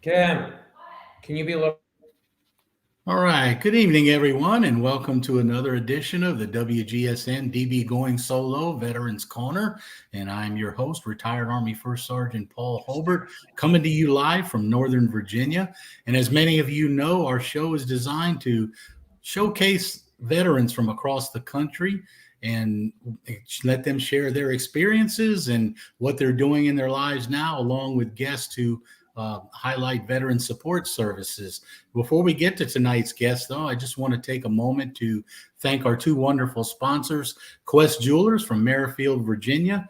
Kim, can you be a little? All right. Good evening, everyone, and welcome to another edition of the WGSN-DB Going Solo Veterans Corner. And I'm your host, retired Army First Sergeant Paul Holbert, coming to you live from Northern Virginia. And as many of you know, our show is designed to showcase veterans from across the country and let them share their experiences and what they're doing in their lives now, along with guests who highlight veteran support services. Before we get to tonight's guest, though, I just want to take a moment to thank our two wonderful sponsors, Quest Jewelers from Merrifield, Virginia.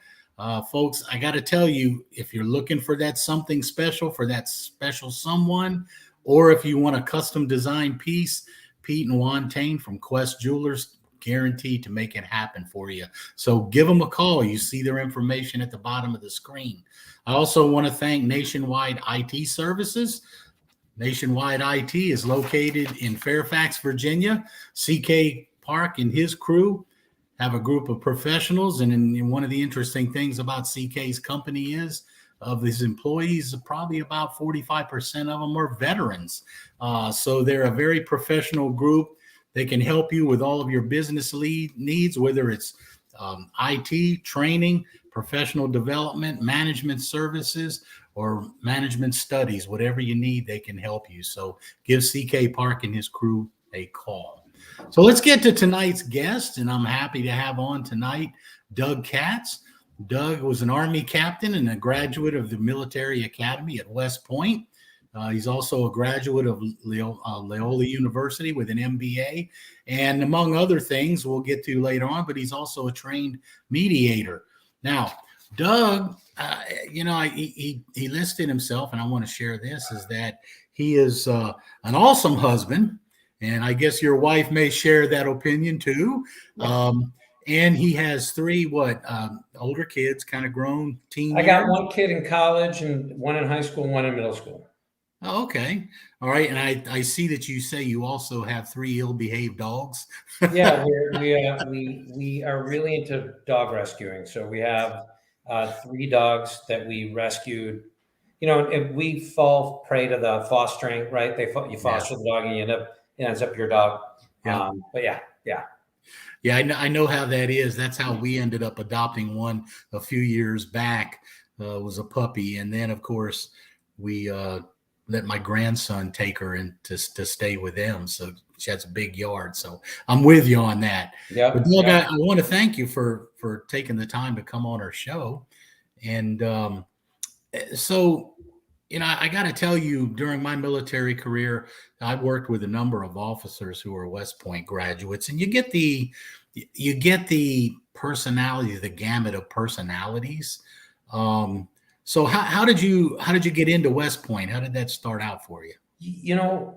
Folks, I got to tell you, if you're looking for that something special for that special someone, or if you want a custom design piece, Pete and Juan Tain from Quest Jewelers guaranteed to make it happen for you. So give them a call. You see their information at the bottom of the screen. I also want to thank Nationwide IT Services. Nationwide IT is located in Fairfax, Virginia. CK Park and his crew have a group of professionals. And one of the interesting things about CK's company is of his employees, probably about 45% of them are veterans. So they're a very professional group. They can help you with all of your business needs, whether it's IT, training, professional development, management services, or management studies. Whatever you need, they can help you. So give CK Park and his crew a call. So let's get to tonight's guest, and I'm happy to have on tonight Doug Katz. Doug was an Army captain and a graduate of the Military Academy at West Point. He's also a graduate of Loyola University with an MBA, and among other things we'll get to later on, but he's also a trained mediator. Now, Doug, he listed himself, and I want to share this, is that he is an awesome husband, and I guess your wife may share that opinion too. And he has three older kids, kind of grown teen. I got one kid in college and one in high school and one in middle school. Oh, okay. All right. And I see that you say you also have three ill-behaved dogs. Yeah, we are really into dog rescuing. So we have three dogs that we rescued. You know, if we fall prey to the fostering, right? You foster the dog and it ends up your dog. Yeah. But yeah. Yeah, I know how that is. That's how we ended up adopting one a few years back. Was a puppy, and then of course we let my grandson take her in to stay with them. So she has a big yard. So I'm with you on that. Yeah. But Doug, I want to thank you for taking the time to come on our show. And so, I got to tell you, during my military career, I worked with a number of officers who are West Point graduates, and you get the personality, the gamut of personalities. So how did you get into West Point? How did that start out for you?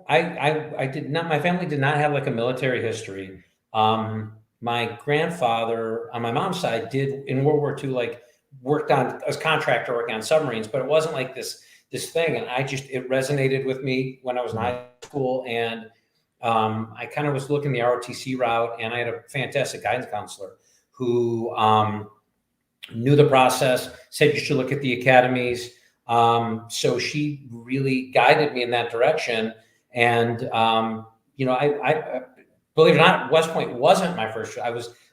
I did not. My family did not have like a military history. My grandfather on my mom's side did in World War II, like worked on as contractor working on submarines, but it wasn't like this thing. And it resonated with me when I was in high school, and I kind of was looking the ROTC route, and I had a fantastic guidance counselor who knew the process, said you should look at the academies. So she really guided me in that direction. And, I believe it or not, West Point wasn't my first.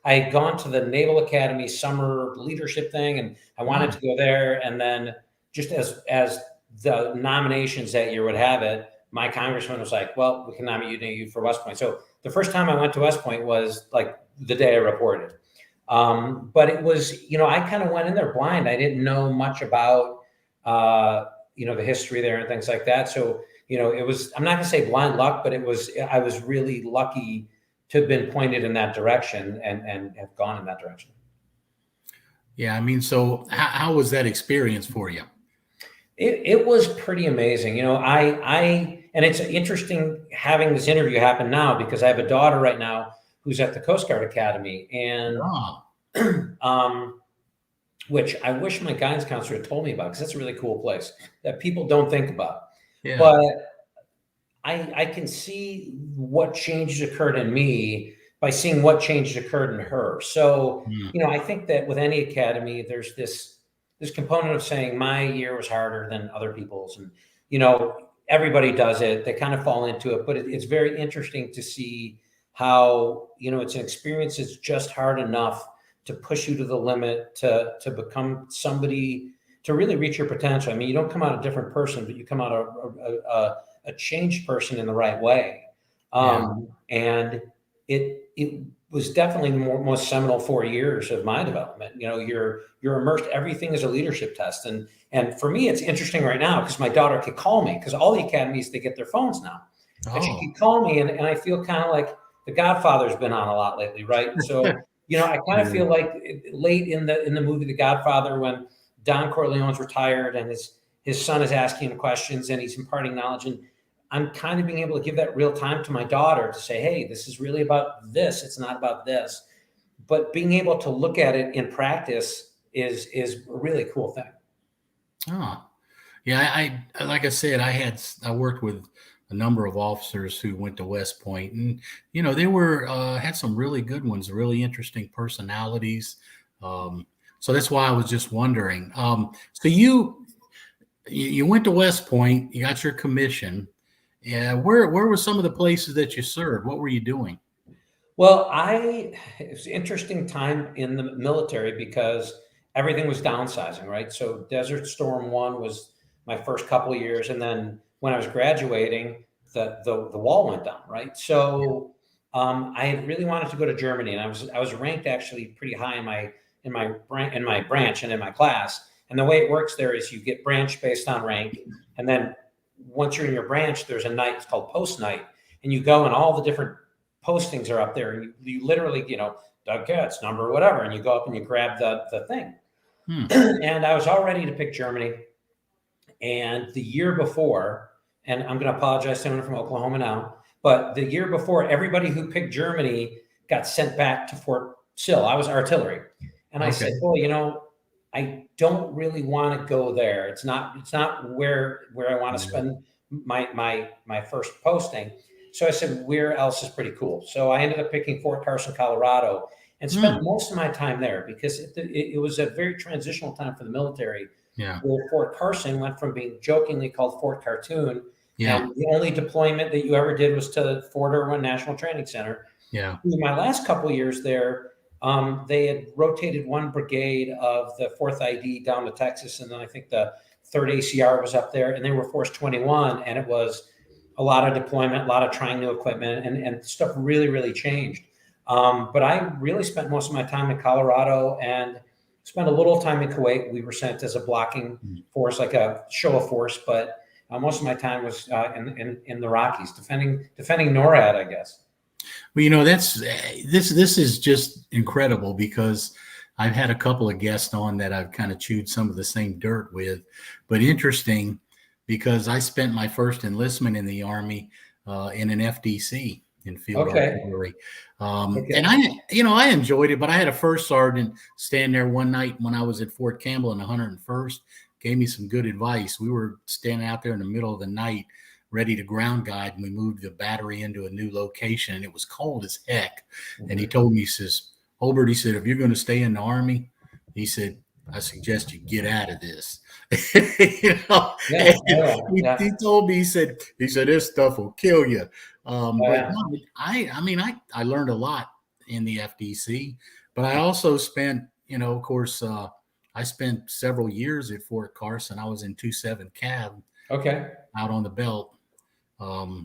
I had gone to the Naval Academy summer leadership thing, and I wanted to go there. And then just as the nominations that year would have it, my congressman was like, well, we can nominate you for West Point. So the first time I went to West Point was like the day I reported. But it was, I kind of went in there blind. I didn't know much about, the history there and things like that. So, it was, I'm not gonna say blind luck, but I was really lucky to have been pointed in that direction and have gone in that direction. Yeah. I mean, so how was that experience for you? It was pretty amazing. And it's interesting having this interview happen now because I have a daughter right now who's at the Coast Guard Academy, and which I wish my guidance counselor had told me about, because that's a really cool place that people don't think about. Yeah. But I can see what changes occurred in me by seeing what changes occurred in her. So, I think that with any academy, there's this component of saying my year was harder than other people's. And, everybody does it. They kind of fall into it, but it's very interesting to see how, it's an experience that's just hard enough to push you to the limit, to become somebody, to really reach your potential. I mean, you don't come out a different person, but you come out a changed person in the right way. And it was definitely the most seminal 4 years of my development. You're immersed. Everything is a leadership test. And for me, it's interesting right now because my daughter could call me, because all the academies, they get their phones now. And she could call me, and I feel kind of like The Godfather's been on a lot lately, right? So, I kind of feel like late in the movie The Godfather, when Don Corleone's retired and his son is asking him questions and he's imparting knowledge, and I'm kind of being able to give that real time to my daughter to say, hey, this is really about this. It's not about this. But being able to look at it in practice is a really cool thing. Oh, yeah. I like I said, I worked with a number of officers who went to West Point, and they were had some really good ones, really interesting personalities. So that's why I was just wondering. So you went to West Point, you got your commission. Yeah, where were some of the places that you served? What were you doing? Well, it was an interesting time in the military because everything was downsizing, right? So Desert Storm 1 was my first couple of years, and then when I was graduating, the wall went down, right? So I had really wanted to go to Germany, and I was ranked actually pretty high in my branch and in my class. And the way it works there is you get branch based on rank, and then once you're in your branch, there's a night, it's called post night, and you go and all the different postings are up there, and you literally, Doug Katz, number whatever, and you go up and you grab the thing. And I was all ready to pick Germany. And the year before, and I'm going to apologize to anyone from Oklahoma now, but the year before, everybody who picked Germany got sent back to Fort Sill. I was artillery. And I said, well, I don't really want to go there. It's not where I want to spend my first posting. So I said, where else is pretty cool? So I ended up picking Fort Carson, Colorado, and spent most of my time there because it was a very transitional time for the military. Yeah. Where Fort Carson went from being jokingly called Fort Cartoon, Yeah. and the only deployment that you ever did was to Fort Irwin National Training Center. Yeah. In my last couple of years there, they had rotated one brigade of the 4th ID down to Texas, and then I think the 3rd ACR was up there, and they were Force 21, and it was a lot of deployment, a lot of trying new equipment, and stuff really, really changed. But I really spent most of my time in Colorado and spent a little time in Kuwait. We were sent as a blocking force, like a show of force, but most of my time was in the Rockies, defending NORAD, I guess. Well, this is just incredible because I've had a couple of guests on that I've kind of chewed some of the same dirt with, but interesting because I spent my first enlistment in the Army in an FDC in field artillery. And I enjoyed it, but I had a first sergeant stand there one night when I was at Fort Campbell in the 101st, gave me some good advice. We were standing out there in the middle of the night, ready to ground guide, and we moved the battery into a new location, and it was cold as heck. And he told me, he says, Holbert, he said, if you're going to stay in the Army, he said, I suggest you get out of this. He told me, he said, this stuff will kill you. But no, I learned a lot in the FDC, but I also spent, of course, I spent several years at Fort Carson. I was in 27 Cav. Out on the belt.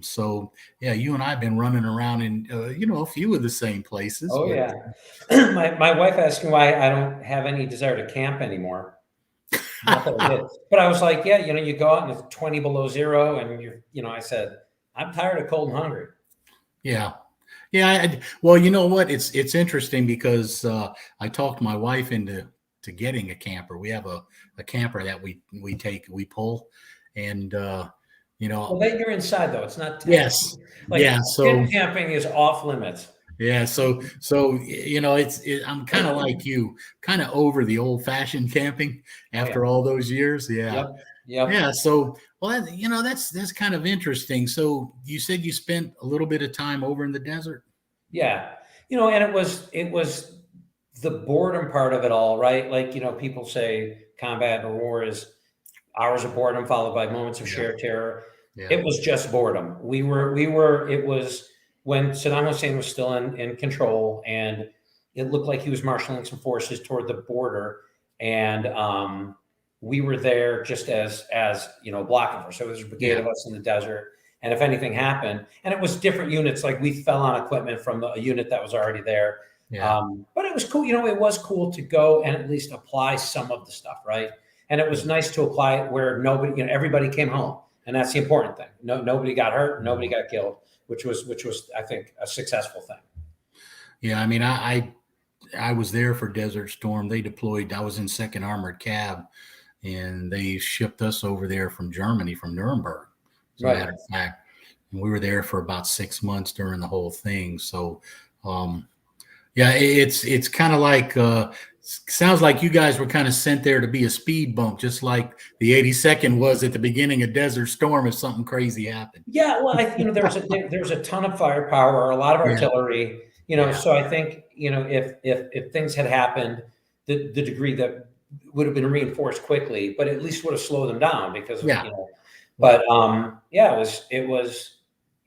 So yeah, you and I have been running around in, a few of the same places. My wife asked me why I don't have any desire to camp anymore. Not that I did. But I was like, yeah, you go out and it's 20 below zero, and I said, I'm tired of cold and hungry. Yeah. Well, you know what? It's interesting because I talked my wife into getting a camper. We have a camper that we pull, and well, then you're inside though. It's not tent. Yes. So camping is off limits. Yeah. So I'm kind of like you, kind of over the old fashioned camping after all those years. Yeah. Yep. Yeah. So, well, that's kind of interesting. So you said you spent a little bit of time over in the desert. Yeah. And it was the boredom part of it all, right? Like, people say combat or war is hours of boredom followed by moments of sheer terror. Yeah. It was just boredom. It was when Saddam Hussein was still in control, and it looked like he was marshaling some forces toward the border. And we were there just as blocking for. So there was a brigade Yeah. of us in the desert. And if anything happened, and it was different units, like we fell on equipment from a unit that was already there. Yeah. But it was cool. It was cool to go and at least apply some of the stuff, right? And it was nice to apply it where nobody, everybody came home. And that's the important thing. Nobody got hurt, nobody got killed, which was I think a successful thing. Yeah. I mean, I was there for Desert Storm. They deployed. I was in 2nd Armored Cab, and they shipped us over there from Germany, from Nuremberg, as a Right. matter of fact. And we were there for about 6 months during the whole thing. So, yeah, it's kind of like sounds like you guys were kind of sent there to be a speed bump, just like the 82nd was at the beginning of Desert Storm if something crazy happened. Yeah, well, there was a ton of firepower, a lot of Yeah. artillery, Yeah. So I think, if things had happened, the degree that would have been reinforced quickly, but at least would have slowed them down because, Yeah. but yeah, it was,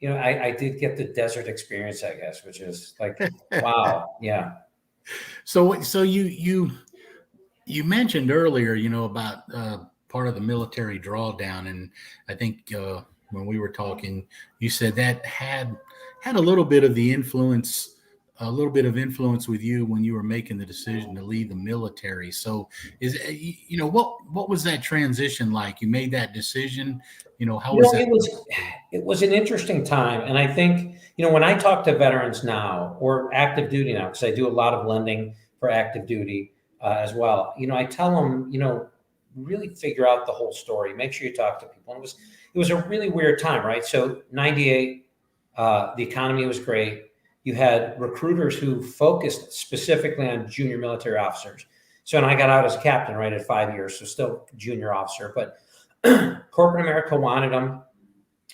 I did get the desert experience, I guess, which is like, wow. Yeah. So you mentioned earlier, about part of the military drawdown, and I think when we were talking, you said that had a little bit of influence with you when you were making the decision to leave the military. So what was that transition like? You made that decision, how was that? It was an interesting time. And I think, when I talk to veterans now or active duty now, because I do a lot of lending for active duty as well, I tell them, really figure out the whole story. Make sure you talk to people. And it was a really weird time, right? So 98, the economy was great. You had recruiters who focused specifically on junior military officers. So, and I got out as a captain, right, at 5 years, so still junior officer, but corporate America wanted them.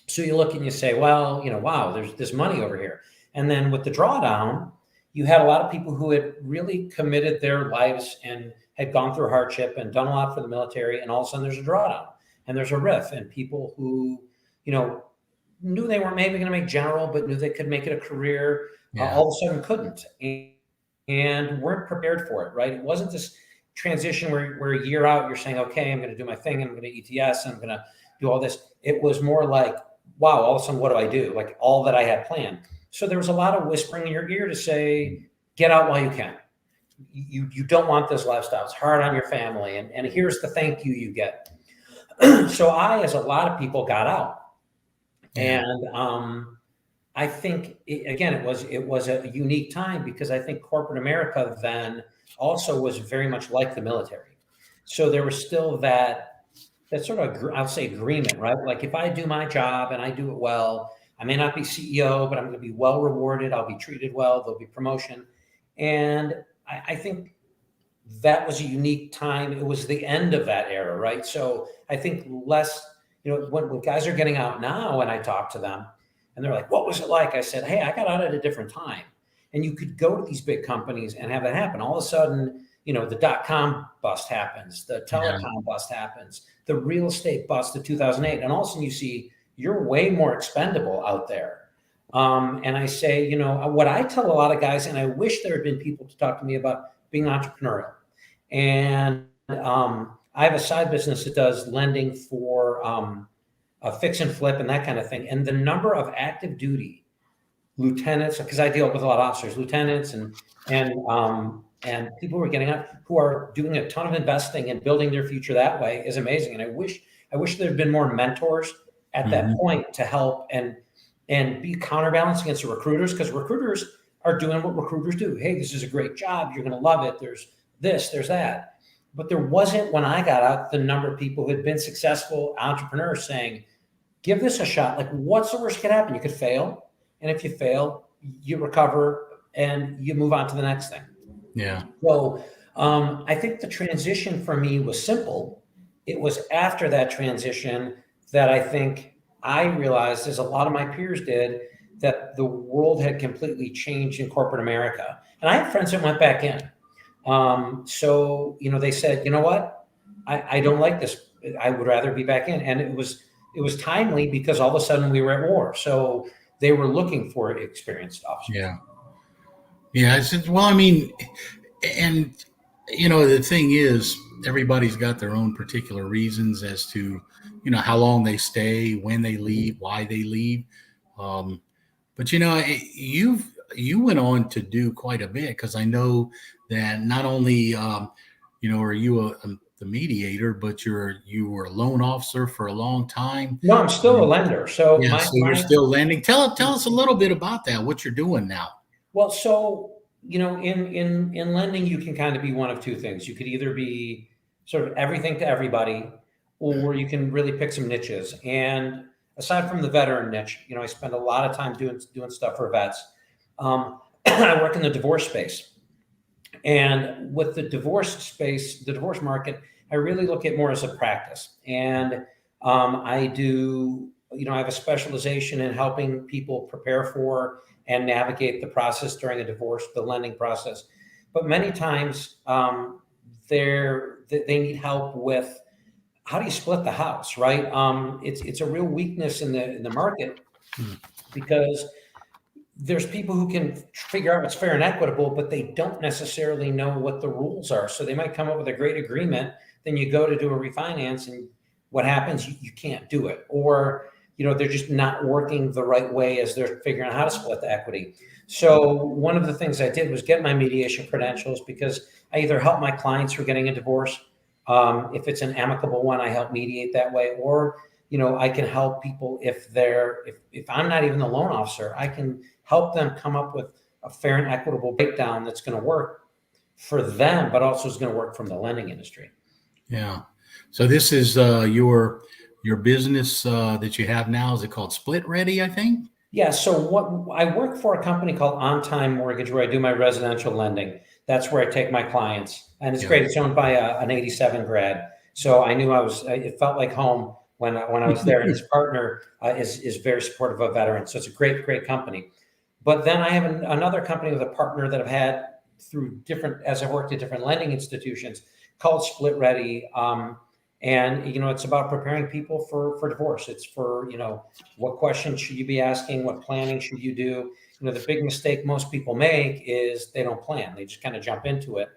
So you look and you say, well, wow, there's this money over here. And then with the drawdown, you had a lot of people who had really committed their lives and had gone through hardship and done a lot for the military. And all of a sudden there's a drawdown and there's a riff, and people who, knew they weren't maybe going to make general, but knew they could make it a career, all of a sudden couldn't and weren't prepared for it, right? It wasn't this transition where a year out, you're saying, okay, I'm going to do my thing. I'm going to ETS. I'm going to do all this. It was more like, wow, all of a sudden, what do I do? Like all that I had planned. So there was a lot of whispering in your ear to say, get out while you can. You don't want this lifestyle. It's hard on your family. And here's the thank you get. So I, as a lot of people, got out. And I think, it was a unique time because I think corporate America then also was very much like the military. So there was still that sort of, I'll say, agreement, right? Like if I do my job and I do it well, I may not be CEO, but I'm going to be well rewarded. I'll be treated well. There'll be promotion. And I think that was a unique time. It was the end of that era, right? So I think less, when guys are getting out now and I talk to them and they're like, what was it like? I said, hey, I got out at a different time. And you could go to these big companies and have that happen. All of a sudden, the .com bust happens, the telecom bust happens, the real estate bust of 2008. And all of a sudden you see you're way more expendable out there. And I say, what I tell a lot of guys, and I wish there had been people to talk to me about being entrepreneurial. And I have a side business that does lending for a fix and flip and that kind of thing. And the number of active duty lieutenants, because I deal with a lot of officers, lieutenants and people who are getting out, who are doing a ton of investing and building their future that way is amazing. And I wish there had been more mentors at that point to help and be counterbalance against the recruiters, because recruiters are doing what recruiters do. Hey, this is a great job. You're going to love it. There's this, there's that. But there wasn't, when I got out, the number of people who had been successful entrepreneurs saying, give this a shot. Like, what's the worst that could happen? You could fail. And if you fail, you recover and you move on to the next thing. Yeah. So I think the transition for me was simple. It was after that transition that I think I realized, as a lot of my peers did, that the world had completely changed in corporate America. And I had friends that went back in. So, they said, you know what? I don't like this. I would rather be back in. And it was it was timely because all of a sudden we were at war. So they were looking for experienced officers. Yeah. Yeah. I said, well, I mean, and the thing is, everybody's got their own particular reasons as to, how long they stay, when they leave, why they leave. Um, but you went on to do quite a bit, because I know that not only are you the mediator, but you were a loan officer for a long time. No, I'm still a lender. So Yeah, my so you're still lending. Tell us a little bit about that. What you're doing now. well, so in lending, you can kind of be one of two things. You could either be sort of everything to everybody, or you can really pick some niches. And aside from the veteran niche, I spend a lot of time doing stuff for vets. I work in the divorce space, and with the divorce space, the divorce market, I really look at more as a practice. And I do, I have a specialization in helping people prepare for and navigate the process during a divorce, the lending process. But many times they need help with how do you split the house, right? It's a real weakness in the market because there's people who can figure out what's fair and equitable, but they don't necessarily know what the rules are. So they might come up with a great agreement, then you go to do a refinance, and what happens? You can't do it, or they're just not working the right way as they're figuring out how to split the equity. So one of the things I did was get my mediation credentials, because I either help my clients who are getting a divorce. If it's an amicable one, I help mediate that way, or I can help people if I'm not even the loan officer, I can help them come up with a fair and equitable breakdown that's going to work for them, but also is going to work from the lending industry. Yeah. So this is your business that you have now. Is it called Split Ready, I think? Yeah. So what I work for a company called On Time Mortgage, where I do my residential lending. That's where I take my clients, and it's great. It's owned by an '87 grad, so I knew it felt like home when I was there. And his partner is very supportive of veterans, so it's a great company. But then I have another company with a partner that I've had through as I've worked at different lending institutions, called Split Ready. And it's about preparing people for divorce. It's for what questions should you be asking, what planning should you do. The big mistake most people make is they don't plan. They just kind of jump into it.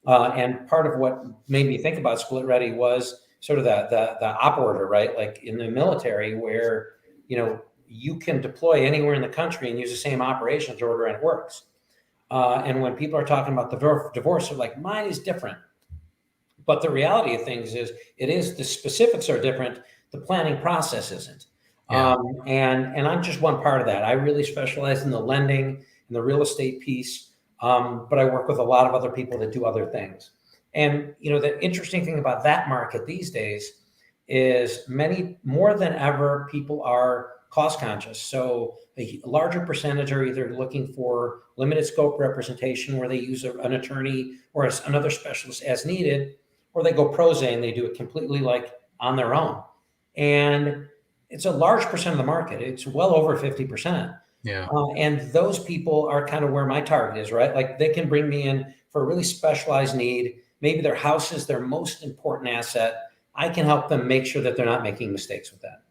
And part of what made me think about Split Ready was sort of the op order, right? Like in the military, where you can deploy anywhere in the country and use the same operations order, and it works. And when people are talking about the divorce, they're like, mine is different. But the reality of things is, the specifics are different. The planning process isn't. Yeah. And I'm just one part of that. I really specialize in the lending and the real estate piece. But I work with a lot of other people that do other things. And, the interesting thing about that market these days is more than ever, people are cost conscious. So a larger percentage are either looking for limited scope representation, where they use an attorney or another specialist as needed, or they go pro se and they do it completely like on their own. And it's a large percent of the market. It's well over 50%. Yeah. And those people are kind of where my target is, right? Like they can bring me in for a really specialized need. Maybe their house is their most important asset. I can help them make sure that they're not making mistakes with that.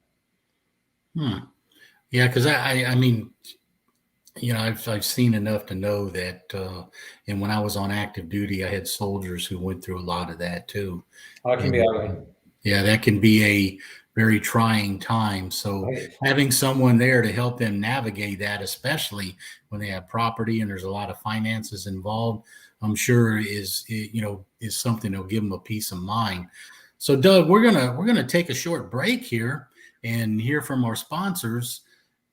Yeah, because I mean, I've seen enough to know that, and when I was on active duty, I had soldiers who went through a lot of that too. Oh, it can be ugly. Yeah, that can be a very trying time. So Right. having someone there to help them navigate that, especially when they have property and there's a lot of finances involved, I'm sure is something that'll give them a peace of mind. So Doug, we're gonna take a short break here and hear from our sponsors.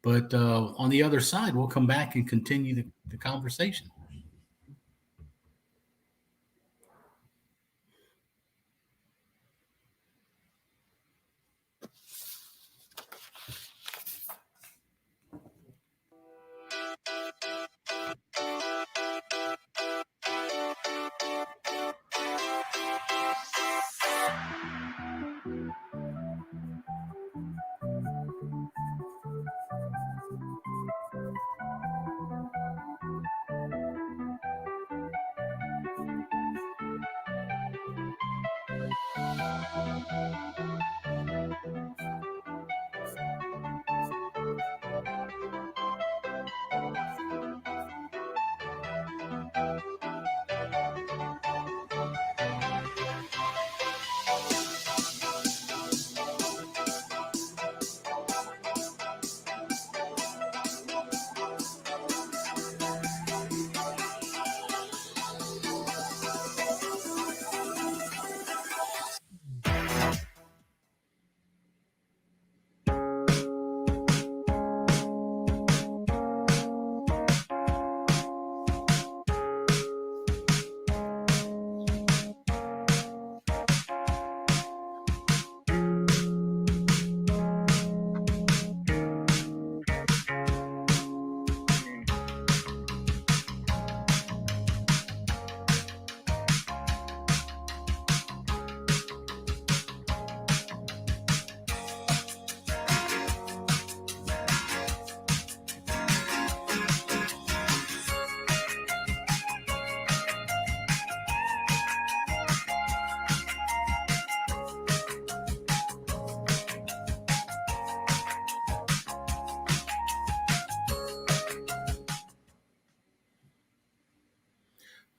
But on the other side, we'll come back and continue the conversation.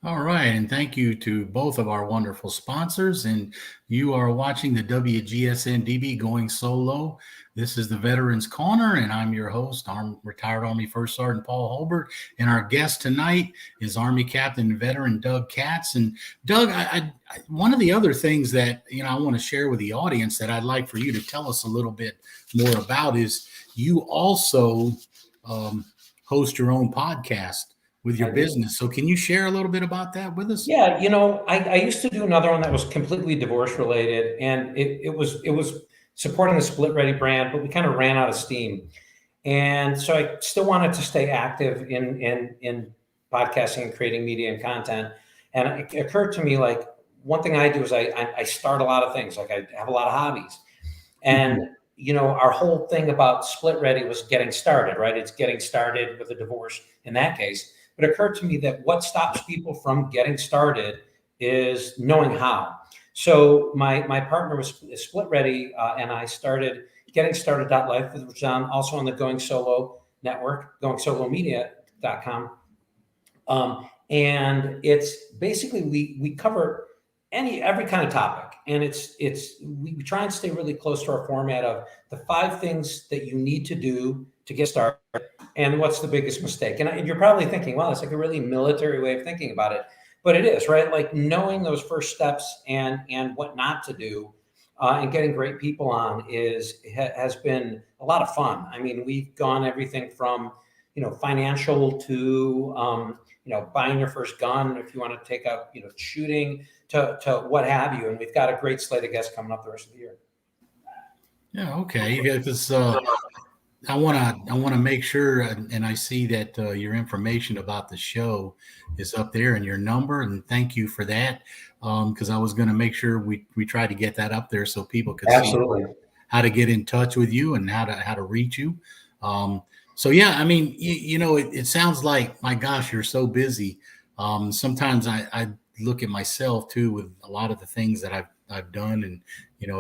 All right, and thank you to both of our wonderful sponsors. And you are watching the WGSN-DB Going Solo. This is the Veterans Corner, and I'm your host, retired Army First Sergeant Paul Holbert. And our guest tonight is Army Captain and Veteran Doug Katz. And Doug, one of the other things that I want to share with the audience that I'd like for you to tell us a little bit more about is you also host your own podcast with your business. So can you share a little bit about that with us? Yeah, I used to do another one that was completely divorce related, and it was supporting the Split Ready brand, but we kind of ran out of steam. And so I still wanted to stay active in podcasting and creating media and content. And it occurred to me, like, one thing I do is I start a lot of things. Like, I have a lot of hobbies. And our whole thing about Split Ready was getting started, right? It's getting started with a divorce in that case. But it occurred to me that what stops people from getting started is knowing how. So my partner was Split Ready, and I started Getting Started.life, which is also on the Going Solo network, goingsolomedia.com. And it's basically we cover every kind of topic, and we try and stay really close to our format of the 5 things that you need to do to get started, and what's the biggest mistake. And you're probably thinking, well, it's like a really military way of thinking about it, but it is, right? Like, knowing those first steps and what not to do, and getting great people on has been a lot of fun. I mean, we've gone everything from financial to buying your first gun if you want to take up shooting to what have you. And we've got a great slate of guests coming up the rest of the year. Yeah, okay. Because I want to make sure, and I see that your information about the show is up there and your number, and thank you for that. Because I was going to make sure we try to get that up there so people could see how to get in touch with you and how to reach you. So yeah, I mean, it sounds like, my gosh, you're so busy. Sometimes I look at myself too with a lot of the things that I've done and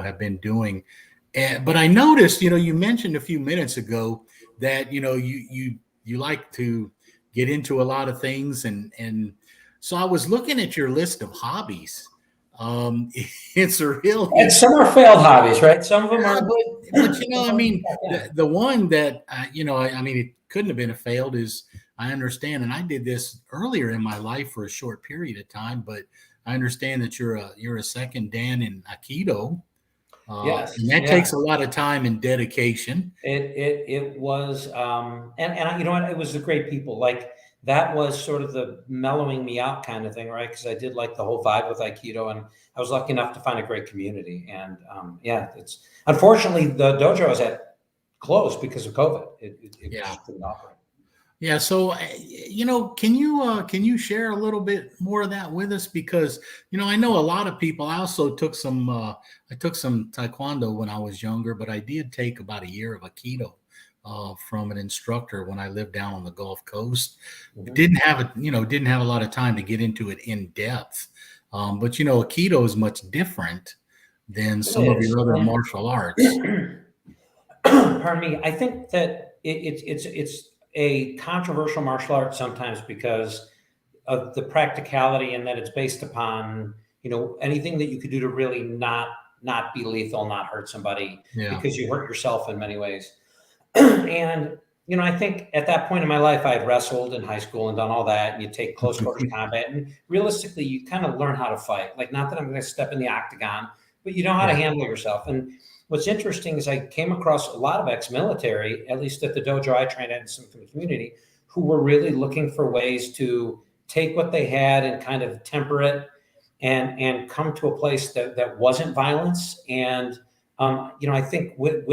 have been doing. But I noticed, you mentioned a few minutes ago that you like to get into a lot of things, and so I was looking at your list of hobbies. It's a real, and some are failed hobbies, right? Some of them are, but I mean, the one that I mean, it couldn't have been a failed is, I understand, and I did this earlier in my life for a short period of time, but I understand that you're a second Dan in Aikido. Yes, and that takes a lot of time and dedication. It was, and you know what? It was the great people. Like, that was sort of the mellowing me out kind of thing, right? Because I did like the whole vibe with Aikido, and I was lucky enough to find a great community. And it's unfortunately the dojo I was at closed because of COVID. It just couldn't operate. Yeah. So, can you share a little bit more of that with us? Because, I know a lot of people. I also took some Taekwondo when I was younger, but I did take about a year of Aikido from an instructor when I lived down on the Gulf Coast. Mm-hmm. Didn't have a lot of time to get into it in depth. But Aikido is much different than some of your other martial arts. Pardon me. I think that it's a controversial martial art sometimes because of the practicality, and that it's based upon anything that you could do to really not be lethal, not hurt somebody, because you hurt yourself in many ways. And I think at that point in my life, I had wrestled in high school and done all that, and you take close quarters combat, and realistically, you kind of learn how to fight. Like, not that I'm going to step in the octagon, but you know how to handle yourself. And what's interesting is I came across a lot of ex-military, at least at the dojo I trained at in some community, who were really looking for ways to take what they had and kind of temper it and come to a place that wasn't violence. And I think with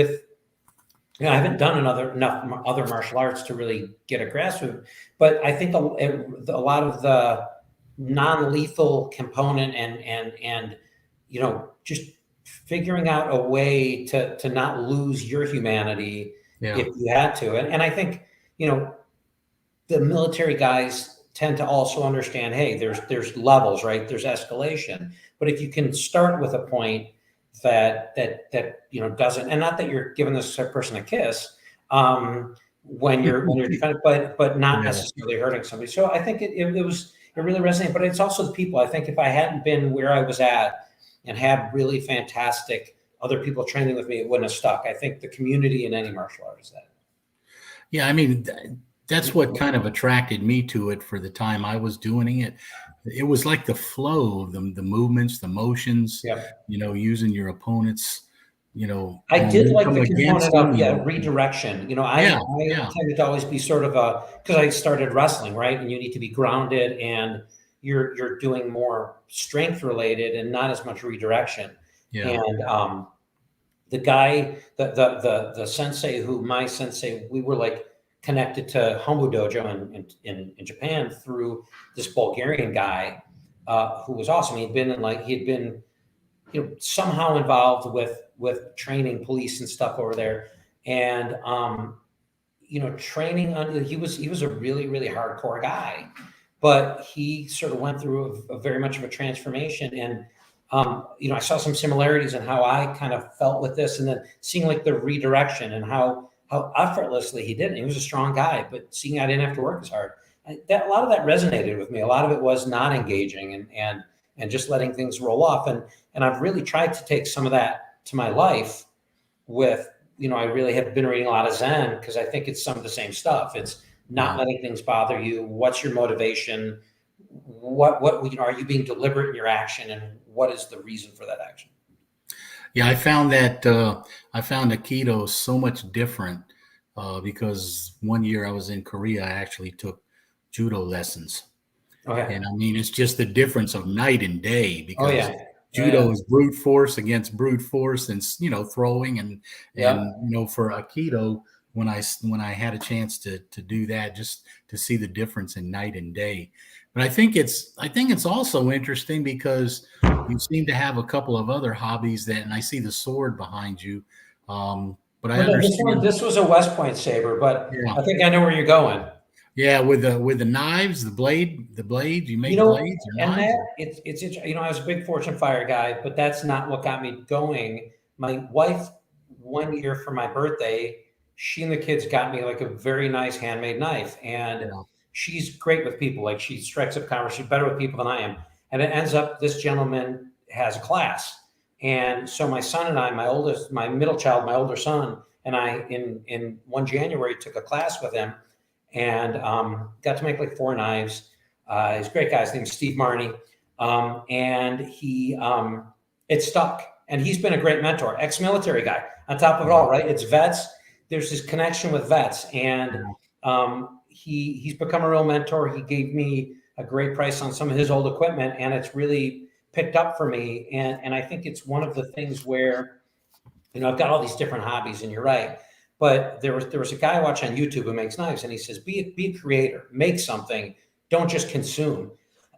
I haven't done enough other martial arts to really get a grasp of it, but I think a lot of the non-lethal component and just figuring out a way to not lose your humanity if you had to. And I think, the military guys tend to also understand, hey, there's levels, right? There's escalation. But if you can start with a point that doesn't, and not that you're giving this person a kiss when you're trying to, but not necessarily hurting somebody. So I think it it really resonated. But it's also the people. I think if I hadn't been where I was at and had really fantastic other people training with me, it wouldn't have stuck. I think the community in any martial art is that. Yeah, I mean, that's what kind of attracted me to it for the time I was doing it. It was like the flow of the movements, the motions, Yeah. Using your opponents, I and did you like come the against component of them. redirection. Yeah, I yeah, tended to always be sort of because I started wrestling, right? And you need to be grounded, and you're doing more strength related and not as much redirection. yeah. And the guy, the sensei, my sensei, we were like connected to Hombu Dojo in Japan through this Bulgarian guy who was awesome. He'd been somehow involved with training police and stuff over there, and training under. He was a really really hardcore guy, but he sort of went through a very much of a transformation, and I saw some similarities in how I kind of felt with this, and then seeing like the redirection and how effortlessly he did it. He was a strong guy, but seeing I didn't have to work as hard. A lot of that resonated with me. A lot of it was not engaging and just letting things roll off. And I've really tried to take some of that to my life with, I really have been reading a lot of Zen because I think it's some of the same stuff. It's not letting things bother you. What's your motivation? What are you being deliberate in your action, and what is the reason for that action? Yeah, I found that I found Aikido so much different because one year I was in Korea, I actually took judo lessons. Okay. And I mean, it's just the difference of night and day because Oh, judo yeah. is brute force against brute force and, throwing and Yeah. for Aikido, when I had a chance to do that, just to see the difference in night and day. But I think it's also interesting because you seem to have a couple of other hobbies and I see the sword behind you. But I Well, no, understand. this was a West Point saber, but Yeah. I think I know where you're going. Yeah. With the knives, the blade, you make blades or And knives? that it's I was a big Fortune Fire guy, but that's not what got me going. My wife, one year for my birthday, she and the kids got me like a very nice handmade knife, and Yeah. she's great with people. Like she strikes up conversation. She's better with people than I am. And it ends up this gentleman has a class, and so my son and I, my middle child, my older son, and I, in one January, took a class with him, and got to make like 4 knives. He's a great guy. His name's Steve Marney. And it stuck. And he's been a great mentor, ex-military guy on top of it all, right? It's vets. There's this connection with vets. And he's become a real mentor. He gave me a great price on some of his old equipment, and it's really picked up for me. And I think it's one of the things where, I've got all these different hobbies, and you're right. But there was a guy I watch on YouTube who makes knives, and he says, be a creator, make something, don't just consume.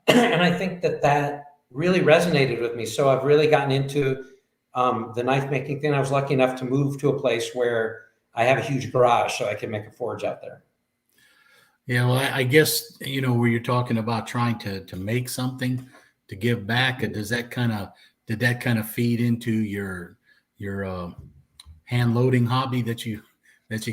And I think that really resonated with me. So I've really gotten into the knife making thing. I was lucky enough to move to a place where I have a huge garage, so I can make a forge out there. Yeah, well, I guess, where you're talking about trying to make something to give back, did that kind of feed into your hand loading hobby that you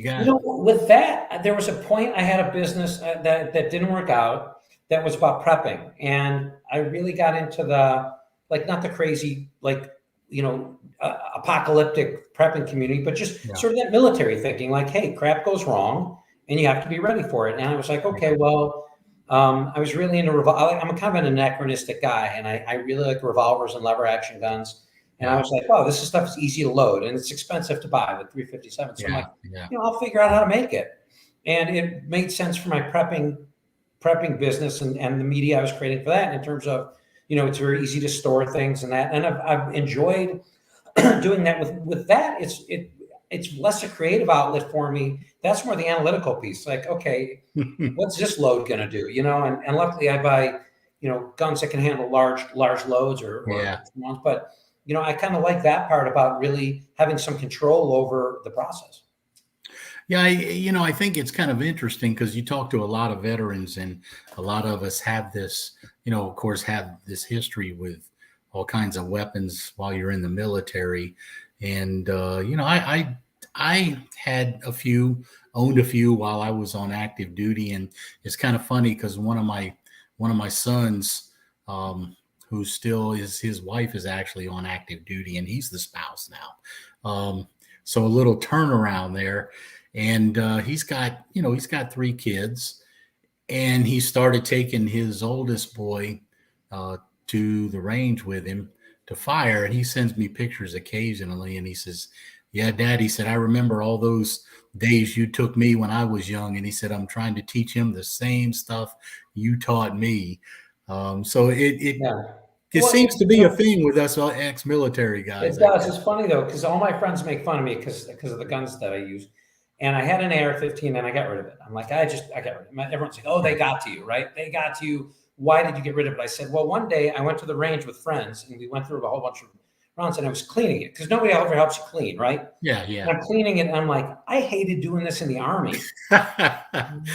got? With that, there was a point I had a business that didn't work out that was about prepping. And I really got into the, like, not the crazy, like, apocalyptic prepping community, but just sort of that military thinking, like, hey, crap goes wrong and you have to be ready for it. And I was like, okay, well, I was really into I'm a kind of an anachronistic guy, and I really like revolvers and lever action guns. And I was like, wow, this stuff is easy to load and it's expensive to buy with 357. So I'm like, I'll figure out how to make it. And it made sense for my prepping business and the media I was creating for that, in terms of, it's very easy to store things and that. And I've enjoyed doing that with that. It's less a creative outlet for me. That's more the analytical piece. Like, okay, what's this load going to do? And luckily I buy, guns that can handle large loads or ones. But, I kind of like that part about really having some control over the process. Yeah, I think it's kind of interesting because you talk to a lot of veterans, and a lot of us have this, of course, have this history with all kinds of weapons while you're in the military. And, I had owned a few while I was on active duty. And it's kind of funny because one of my one of my sons, who still is, his wife is actually on active duty, and he's the spouse now. So a little turnaround there. And he's got 3 kids, and he started taking his oldest boy to the range with him to fire. And he sends me pictures occasionally, and he says, "Yeah, Dad," he said, "I remember all those days you took me when I was young." And he said, "I'm trying to teach him the same stuff you taught me." So it Yeah. it Well, seems to be a thing with us ex-military guys, it I does. guess. It's funny though, because all my friends make fun of me because of the guns that I use. And I had an AR-15 and I got rid of it. I'm like, I got rid of it. Everyone's like, oh, they got to you, right? They got to you. Why did you get rid of it? I said, well, one day I went to the range with friends and we went through a whole bunch of rounds and I was cleaning it because nobody ever helps you clean, right? Yeah, And I'm cleaning it and I'm like, I hated doing this in the Army. yeah.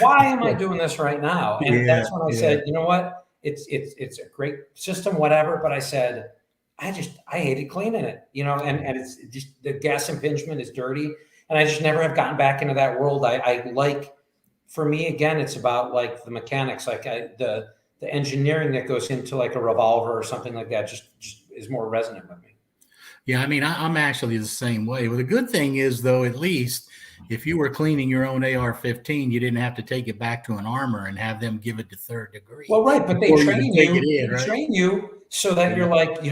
Why am I doing this right now? And Yeah, that's when I yeah, said, you know what? It's a great system, whatever. But I said, I hated cleaning it, and it's just the gas impingement is dirty. And I just never have gotten back into that world. I like, for me, again, it's about like the mechanics, like the engineering that goes into like a revolver or something like that just is more resonant with me. yeah. I mean, I'm actually the same way. Well, the good thing is, though, at least if you were cleaning your own AR-15, you didn't have to take it back to an armor and have them give it to third degree Well, right, but before you could take it in, they right? train you so that Yeah, you're like,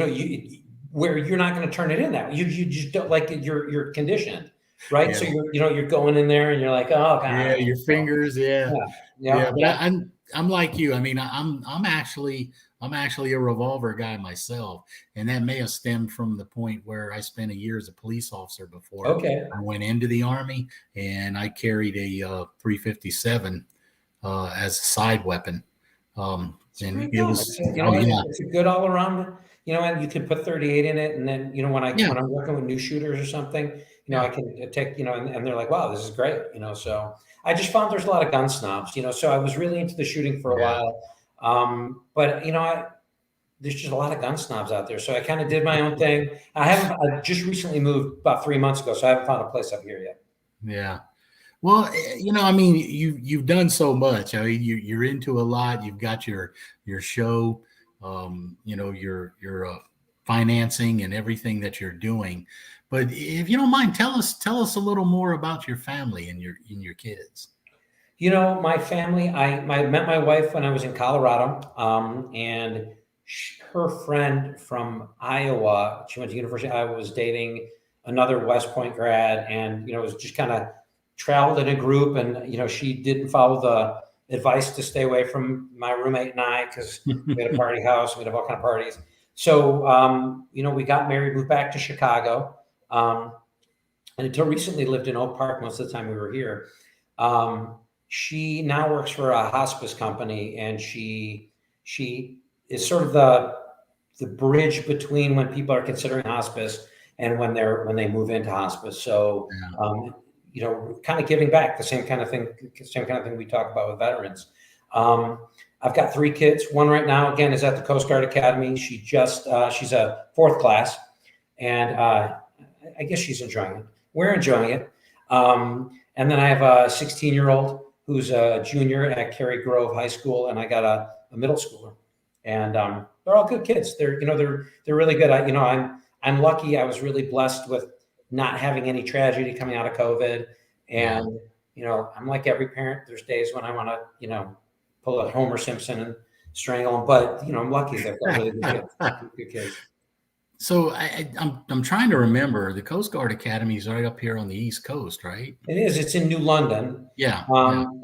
where you're not going to turn it in that way. You just don't like it. You're conditioned, right? yeah, So you're going in there and you're like, oh yeah. God, Your fingers, yeah. yeah, Yeah, yeah, but yeah. I'm like you. I mean, I'm actually a revolver guy myself, and that may have stemmed from the point where I spent a year as a police officer before Okay. I went into the Army, and I carried a 357 as a side weapon. It's And pretty it good. was, oh yeah, It's a good all around, and you can put 38 in it. And then, yeah, when I'm working with new shooters or something, yeah, I can take, and they're like, wow, this is great. So I just found there's a lot of gun snobs, so I was really into the shooting for a yeah. while. But there's just a lot of gun snobs out there. So I kind of did my own thing. I just recently moved about 3 months ago. So I haven't found a place up here yet. Yeah. Well, I mean, you've done so much. I mean, you're into a lot. You've got your show, your financing and everything that you're doing. But if you don't mind, tell us a little more about your family and your kids. My family, I met my wife when I was in Colorado, and her friend from Iowa, she went to University of Iowa, was dating another West Point grad, and it was just kind of traveled in a group, and she didn't follow the advice to stay away from my roommate and I because we had a party house, we'd have all kind of parties. So we got married, moved back to Chicago, and until recently lived in Oak Park most of the time we were here. She now works for a hospice company, and she is sort of the bridge between when people are considering hospice and when they move into hospice. So, kind of giving back, the same kind of thing we talk about with veterans. I've got 3 kids. One right now, again, is at the Coast Guard Academy. She's a 4th class, and I guess she's enjoying it. We're enjoying it. And then I have a 16-year-old who's a junior at Cary Grove High School, and I got a middle schooler, and they're all good kids. They're really good. I'm lucky. I was really blessed with not having any tragedy coming out of COVID, and I'm like every parent. There's days when I want to pull a Homer Simpson and strangle them, but I'm lucky that they're really good kids. So I'm trying to remember, the Coast Guard Academy is right up here on the East Coast, right? It is. It's in New London. Yeah.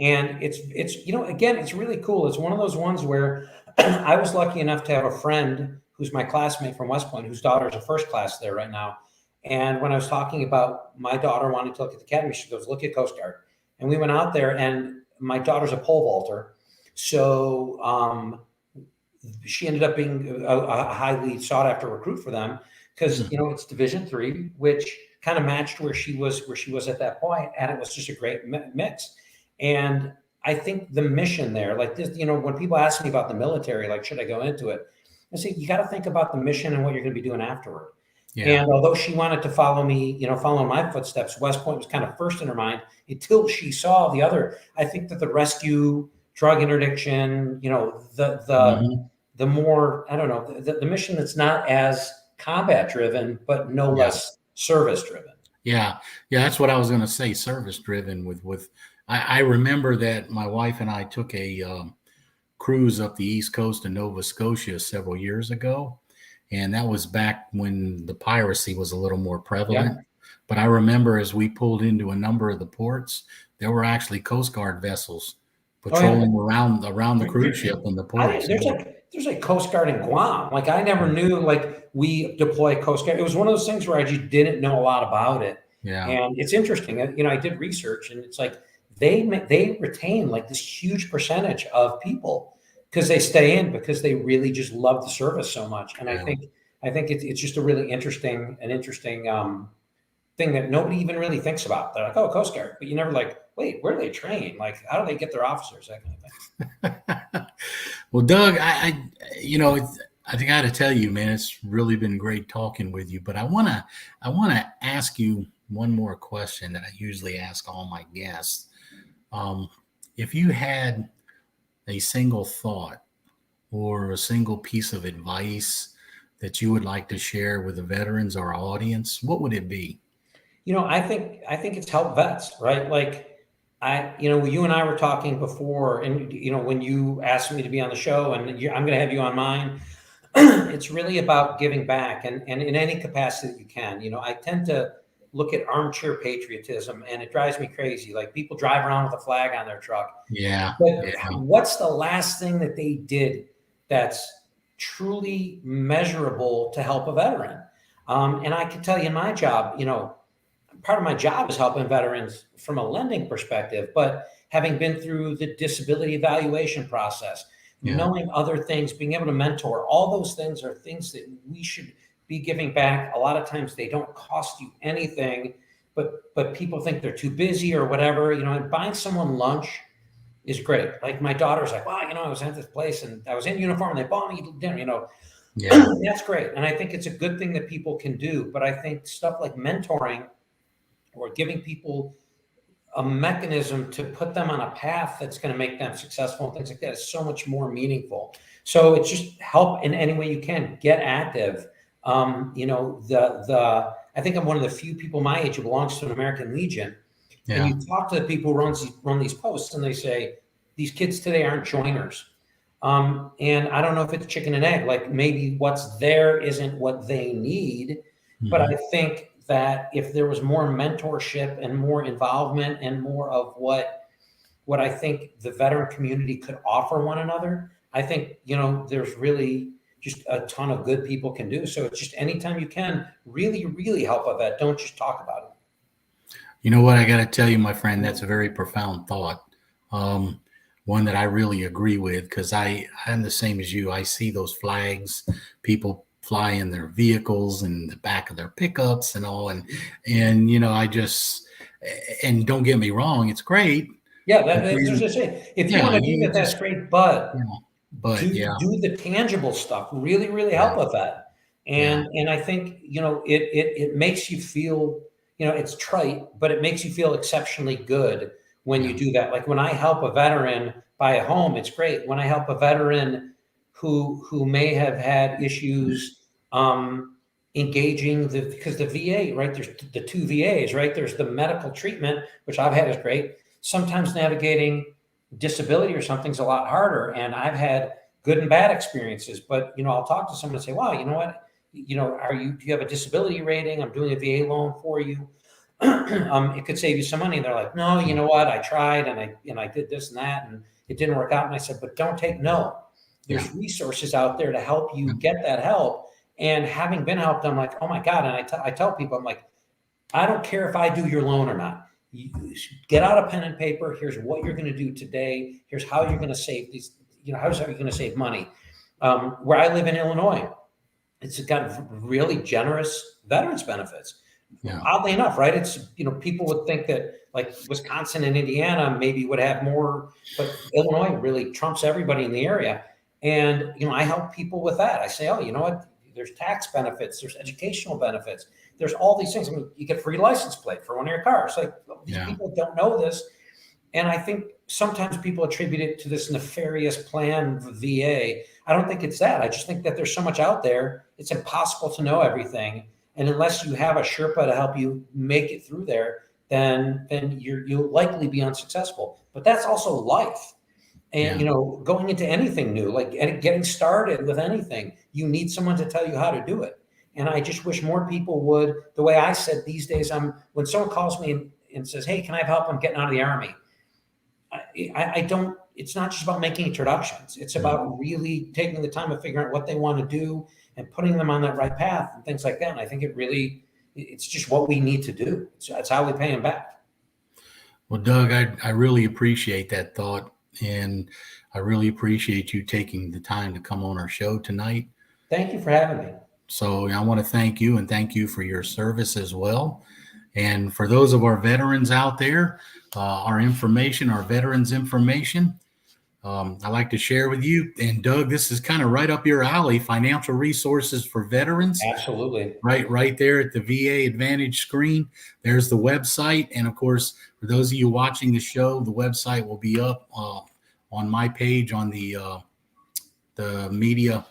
And it's again, it's really cool. It's one of those ones where I was lucky enough to have a friend who's my classmate from West Point, whose daughter's a first class there right now. And when I was talking about my daughter wanting to look at the academy, she goes, look at Coast Guard. And we went out there, and my daughter's a pole vaulter. So she ended up being a highly sought after recruit for them because it's Division III, which kind of matched where she was at that point, and it was just a great mix. And I think the mission there, like this, when people ask me about the military, like should I go into it, I say you got to think about the mission and what you're going to be doing afterward. Yeah. And although she wanted to follow me, follow my footsteps, West Point was kind of first in her mind until she saw the other. I think that the rescue drug interdiction, Mhm. the more, I don't know, the mission that's not as combat driven, but no Yeah. less service driven. Yeah. Yeah. That's what I was going to say. Service driven I remember that my wife and I took a cruise up the East Coast of Nova Scotia several years ago. And that was back when the piracy was a little more Yeah. prevalent. But I remember as we pulled into a number of the ports, there were actually Coast Guard vessels Oh yeah. patrolling around the cruise ship in the ports. There's like Coast Guard in Guam. Like I never knew like we deploy Coast Guard. It was one of those things where I just didn't know a lot about it. Yeah. And it's interesting. I did research, and it's like they retain like this huge percentage of people because they stay in because they really just love the service so much. And Yeah. I think it's just a really interesting thing that nobody even really thinks about. They're like, oh, Coast Guard, but you never like, wait, where do they train? Like, how do they get their officers? That kind of thing. Well, Doug, I think I got to tell you, man, it's really been great talking with you. But I wanna ask you one more question that I usually ask all my guests. If you had a single thought or a single piece of advice that you would like to share with the veterans or our audience, what would it be? I think it's help vets, right? Like you and I were talking before, and when you asked me to be on the show, and I'm going to have you on mine. It's really about giving back, and in any capacity that you can. I tend to look at armchair patriotism, and it drives me crazy. Like people drive around with a flag on their truck, Yeah. but Yeah. what's the last thing that they did that's truly measurable to help a veteran? And I can tell you, in my job, part of my job is helping veterans from a lending perspective, but having been through the disability evaluation process, Yeah. knowing other things, being able to mentor, all those things are things that we should be giving back. A lot of times they don't cost you anything, but people think they're too busy or whatever, and buying someone lunch is great. Like my daughter's like, wow, I was at this place and I was in uniform and they bought me dinner, Yeah. that's great. And I think it's a good thing that people can do. But I think stuff like mentoring or giving people a mechanism to put them on a path that's going to make them successful and things like that is so much more meaningful. So it's just help in any way you can. Get active. I think I'm one of the few people my age who belongs to an American Legion. Yeah. And you talk to the people who run these posts, and they say these kids today aren't joiners. And I don't know if it's chicken and egg. Like maybe what's there isn't what they need, but I think that if there was more mentorship and more involvement and more of what I think the veteran community could offer one another, I think, there's really just a ton of good people can do. So it's just anytime you can really, really help a vet, don't just talk about it. You know what? I got to tell you, my friend, that's a very profound thought. One that I really agree with, because I'm the same as you. I see those flags, people fly in their vehicles and the back of their pickups and all. And and don't get me wrong, it's great. Yeah, that's what I say. If you want to do that, that's great. But do the tangible stuff. Really, really help with that. And I think, it makes you feel, it's trite, but it makes you feel exceptionally good when you do that. Like when I help a veteran buy a home, it's great. When I help a veteran who may have had issues engaging because the VA, right? There's the two VAs, right? There's the medical treatment, which I've had is great. Sometimes navigating disability or something's a lot harder. And I've had good and bad experiences, but I'll talk to someone and say, wow, you know what? Do you have a disability rating? I'm doing a VA loan for you. It could save you some money. And they're like, no, you know what? I tried and I did this and that and it didn't work out. And I said, but don't take no. There's resources out there to help you get that help. And having been helped, I'm like, oh my God. And I tell people, I'm like, I don't care if I do your loan or not. You get out a pen and paper. Here's what you're going to do today. Here's how you're going to save these, how you're going to save money. Where I live in Illinois, it's got really generous veterans benefits. Yeah. Oddly enough, right? It's, people would think that like Wisconsin and Indiana maybe would have more, but Illinois really trumps everybody in the area. And, I help people with that. I say, oh, you know what? There's tax benefits, there's educational benefits, there's all these things. I mean, you get free license plate for one of your cars. Like these people don't know this. And I think sometimes people attribute it to this nefarious plan of VA. I don't think it's that. I just think that there's so much out there, it's impossible to know everything. And unless you have a Sherpa to help you make it through there, then you'll likely be unsuccessful. But that's also life. And, Yeah. going into anything new, like getting started with anything, you need someone to tell you how to do it. And I just wish more people would, the way I said these days, when someone calls me and says, hey, can I have help? I'm getting out of the Army. I don't, it's not just about making introductions. It's about really taking the time to figure out what they want to do and putting them on that right path and things like that. And I think it's just what we need to do. It's how we pay them back. Well, Doug, I really appreciate that thought. And I really appreciate you taking the time to come on our show tonight. Thank you for having me. So I want to thank you and thank you for your service as well. And for those of our veterans out there, our veterans information, I like to share with you. And Doug, this is kind of right up your alley, financial resources for veterans. Absolutely. Right there at the VA Advantage screen. There's the website. And of course, for those of you watching the show, the website will be up on my page on the media,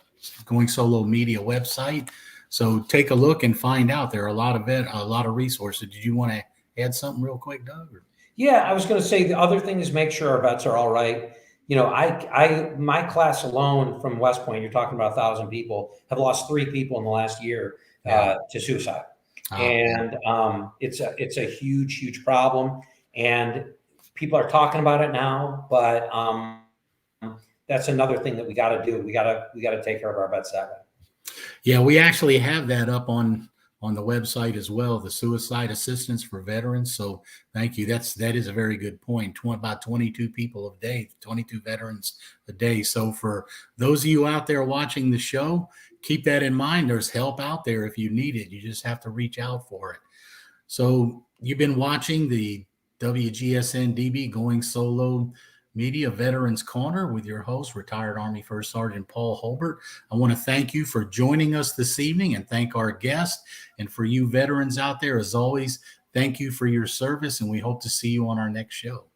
Going Solo media website. So take a look and find out. There are a lot of resources. Did you want to add something real quick, Doug? Yeah, I was going to say the other thing is make sure our vets are all right. My class alone from West Point, you're talking about 1,000 people, have lost 3 people in the last year to suicide. And it's a huge, huge problem. And people are talking about it now, but that's another thing that we got to do. We got to take care of our vets that way. Yeah, we actually have that up on the website as well, the suicide assistance for veterans. So thank you. That is a very good point. About 22 people a day, 22 veterans a day. So for those of you out there watching the show, keep that in mind. There's help out there if you need it. You just have to reach out for it. So you've been watching the WGSN-DB Going Solo Media Veterans Corner with your host, retired Army First Sergeant Paul Holbert. I want to thank you for joining us this evening and thank our guests. And for you veterans out there, as always, thank you for your service, and we hope to see you on our next show.